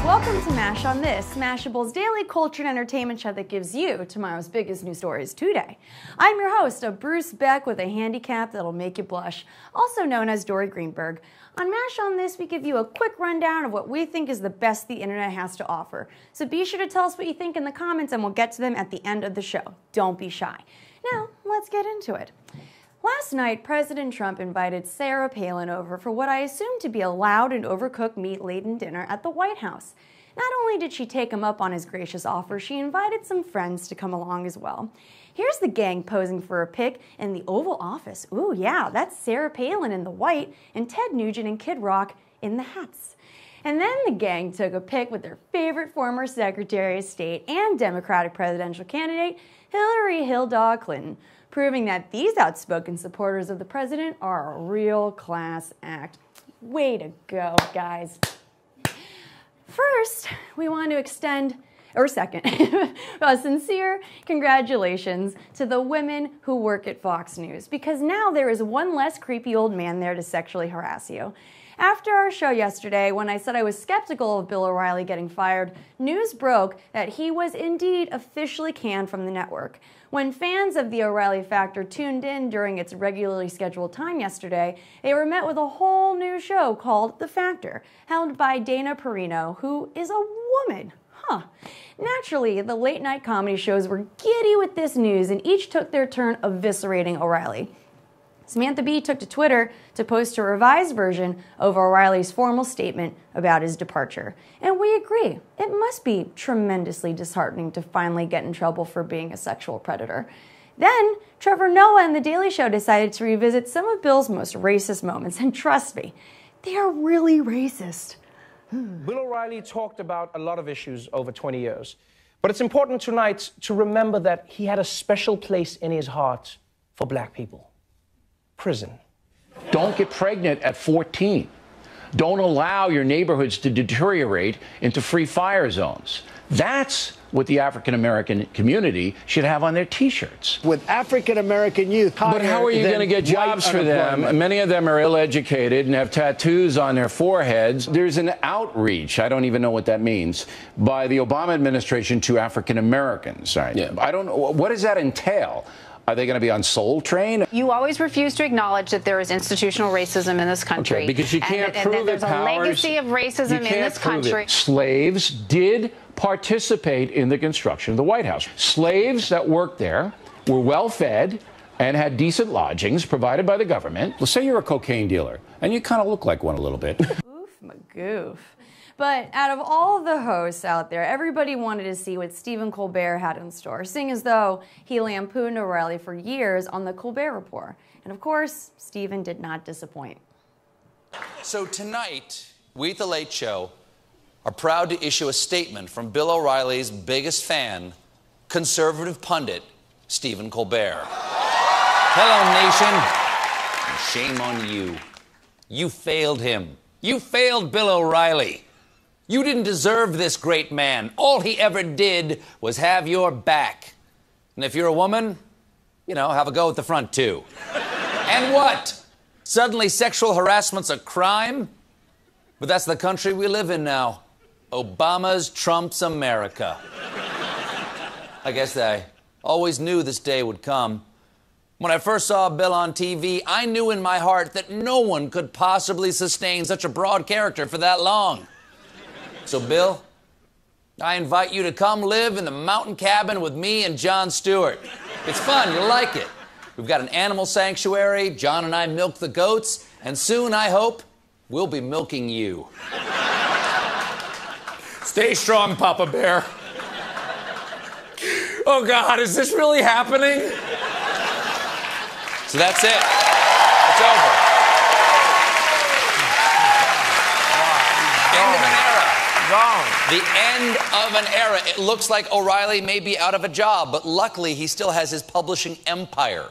Welcome to MASH on This, Mashable's daily culture and entertainment show that gives you tomorrow's biggest news stories today. I'm your host, Bruce Beck, with a handicap that'll make you blush, also known as Dory Greenberg. On MASH on This, we give you a quick rundown of what we think is the best the internet has to offer. So be sure to tell us what you think in the comments, and we'll get to them at the end of the show. Don't be shy. Now, let's get into it. Last night, President Trump invited Sarah Palin over for what I assume to be a loud and overcooked meat-laden dinner at the White House. Not only did she take him up on his gracious offer, she invited some friends to come along as well. Here's the gang posing for a pic in the Oval Office. Ooh, yeah, that's Sarah Palin in the white and Ted Nugent and Kid Rock in the hats. And then the gang took a pic with their favorite former Secretary of State and Democratic presidential candidate, Hillary Hill Dog Clinton, proving that these outspoken supporters of the president are a real class act. Way to go, guys. First, we want to extend, or second, a sincere congratulations to the women who work at Fox News, because now there is one less creepy old man there to sexually harass you. After our show yesterday, when I said I was skeptical of Bill O'Reilly getting fired, news broke that he was indeed officially canned from the network. When fans of the O'Reilly Factor tuned in during its regularly scheduled time yesterday, they were met with a whole new show called The Factor, held by Dana Perino, who is a woman. Naturally, the late-night comedy shows were giddy with this news, and each took their turn eviscerating O'Reilly. Samantha Bee took to Twitter to post a revised version of O'Reilly's formal statement about his departure. And we agree, it must be tremendously disheartening to finally get in trouble for being a sexual predator. Then, Trevor Noah and The Daily Show decided to revisit some of Bill's most racist moments, and trust me, they are really racist. Bill O'Reilly talked about a lot of issues over 20 years. But it's important tonight to remember that he had a special place in his heart for black people. Prison. Don't get pregnant at 14. Don't allow your neighborhoods to deteriorate into free fire zones. That's what the African-American community should have on their T-shirts. With African-American youth. But how are you going to get jobs for them? Many of them are ill-educated and have tattoos on their foreheads. There's an outreach, I don't even know what that means, by the Obama administration to African-Americans. Right? Yeah. I don't know. What does that entail? Are they going to be on Soul Train? You always refuse to acknowledge that there is institutional racism in this country. Okay, because you can't prove there's a legacy of racism in this country. Slaves did participate in the construction of the White House. Slaves that worked there were well fed and had decent lodgings provided by the government. Let's say you're a cocaine dealer, and you kind of look like one a little bit. Oof, magoof. But out of all the hosts out there, everybody wanted to see what Stephen Colbert had in store, seeing as though he lampooned O'Reilly for years on the Colbert Report. And of course, Stephen did not disappoint. So tonight, we at The Late Show are proud to issue a statement from Bill O'Reilly's biggest fan, conservative pundit, Stephen Colbert. Hello, nation. And shame on you. You failed him. You failed Bill O'Reilly. You didn't deserve this great man. All he ever did was have your back. And if you're a woman, you know, have a go at the front, too. And what? Suddenly sexual harassment's a crime? But that's the country we live in now. Obama's Trump's America. I guess I always knew this day would come. When I first saw Bill on TV, I knew in my heart that no one could possibly sustain such a broad character for that long. So, Bill, I invite you to come live in the mountain cabin with me and Jon Stewart. It's fun, you'll like it. We've got an animal sanctuary, John and I milk the goats, and soon, I hope, we'll be milking you. Stay strong, Papa Bear. Oh, God, is this really happening? So that's it. It's over. End of an era. Wrong. The end of an era. It looks like O'Reilly may be out of a job, but luckily he still has his publishing empire.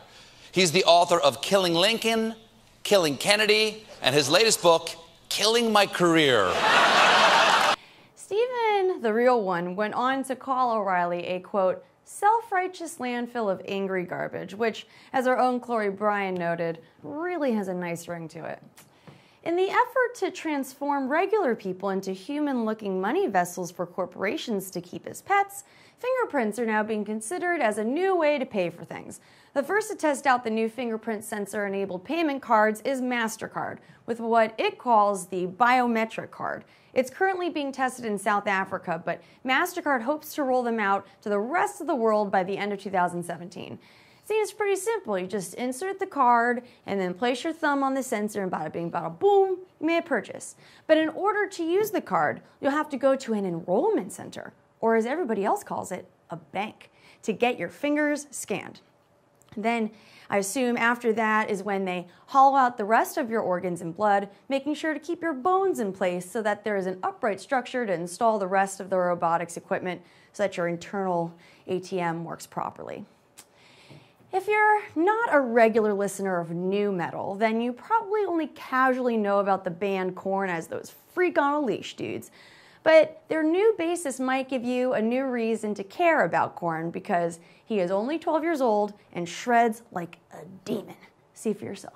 He's the author of Killing Lincoln, Killing Kennedy, and his latest book, Killing My Career. Stephen, the real one, went on to call O'Reilly a, quote, self-righteous landfill of angry garbage, which, as our own Chloe Bryan noted, really has a nice ring to it. In the effort to transform regular people into human-looking money vessels for corporations to keep as pets, fingerprints are now being considered as a new way to pay for things. The first to test out the new fingerprint sensor-enabled payment cards is MasterCard, with what it calls the biometric card. It's currently being tested in South Africa, but MasterCard hopes to roll them out to the rest of the world by the end of 2017. Seems pretty simple. You just insert the card and then place your thumb on the sensor and bada bing, bada boom, you made a purchase. But in order to use the card, you'll have to go to an enrollment center, or as everybody else calls it, a bank, to get your fingers scanned. Then, I assume after that is when they hollow out the rest of your organs and blood, making sure to keep your bones in place so that there is an upright structure to install the rest of the robotics equipment so that your internal ATM works properly. If you're not a regular listener of nu metal, then you probably only casually know about the band Korn as those freak on a leash dudes. But their new bassist might give you a new reason to care about Korn because he is only 12 years old and shreds like a demon. See for yourself.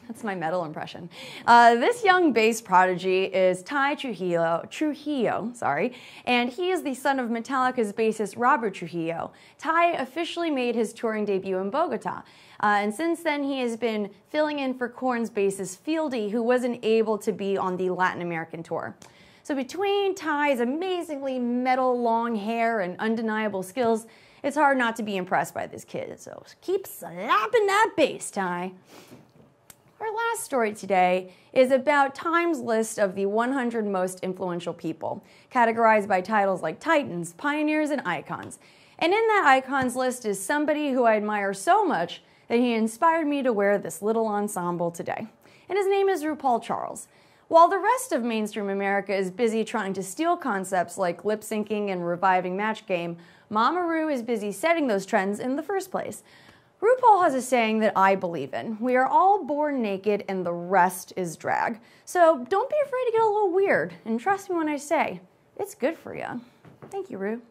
That's my metal impression. This young bass prodigy is Ty Trujillo, and he is the son of Metallica's bassist Robert Trujillo. Ty officially made his touring debut in Bogota, and since then he has been filling in for Korn's bassist Fieldy, who wasn't able to be on the Latin American tour. So between Ty's amazingly metal long hair and undeniable skills, it's hard not to be impressed by this kid, so keep slapping that bass, Ty. Our last story today is about Time's list of the 100 most influential people, categorized by titles like Titans, Pioneers, and Icons. And in that Icons list is somebody who I admire so much that he inspired me to wear this little ensemble today. And his name is RuPaul Charles. While the rest of mainstream America is busy trying to steal concepts like lip-syncing and reviving Match Game, Mama Ru is busy setting those trends in the first place. RuPaul has a saying that I believe in. We are all born naked and the rest is drag. So don't be afraid to get a little weird, and trust me when I say, it's good for you. Thank you, Ru.